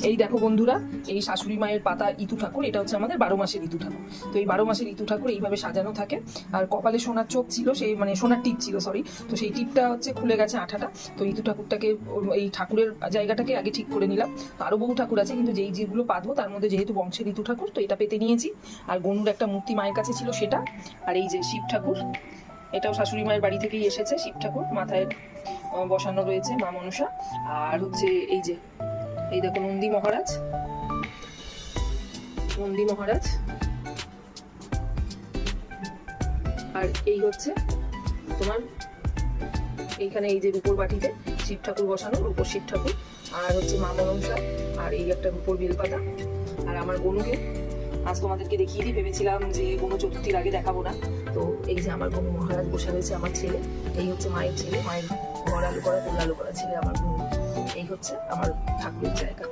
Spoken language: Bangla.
এই দেখো বন্ধুরা, এই শাশুড়ি মায়ের পাতা ইতু ঠাকুর, এটা হচ্ছে আমাদের 12 মাসের ইতু ঠাকুর। তো এই 12 মাসের ইতু ঠাকুর এইভাবে সাজানো থাকে। আর কপালে সোনার চোখ ছিল, সেই মানে সোনার টিপ ছিল, সরি। তো সেই টিপটা হচ্ছে খুলে গেছে আঠাটা। তো ইতু ঠাকুরটাকে, এই ঠাকুরের জায়গাটাকে আগে ঠিক করে নিলাম। আরো বহু ঠাকুর আছে, কিন্তু যেগুলো পাতবো তার মধ্যে যেহেতু বংশের ইতু ঠাকুর, তো এটা পেতে নিয়েছি। আর গনুর একটা মূর্তি মায়ের কাছে ছিল সেটা। আর এই যে শিব ঠাকুর, এটাও শাশুড়ি মায়ের বাড়ি থেকেই এসেছে। শিব ঠাকুর মাথায় বসানো রয়েছে, মা মনসা। আর হচ্ছে এই যে, এই দেখো নন্দী মহারাজ, নন্দী মহারাজ। আর এই হচ্ছে তোমার এইখানে এই যে রূপোর বাটিতে শিব ঠাকুর বসানো, রূপোর শিব ঠাকুর। আর হচ্ছে মা মনসা। আর এই একটা রূপোর বেলপাতা। আর আমার গনুকে আজ তোমাদেরকে দেখিয়ে দিই, ভেবেছিলাম যে গনু চতুর্থীর আগে দেখাবো না। তো এই যে আমার গনু মহারাজ বসে রয়েছে, আমার ছেলে। এই হচ্ছে মায়ের ছেলে, মায়ের ঘর আলু করা, তেল আলু করা ছেলে আমার গনু। এই হচ্ছে আমার ঠাকুরের জায়গা।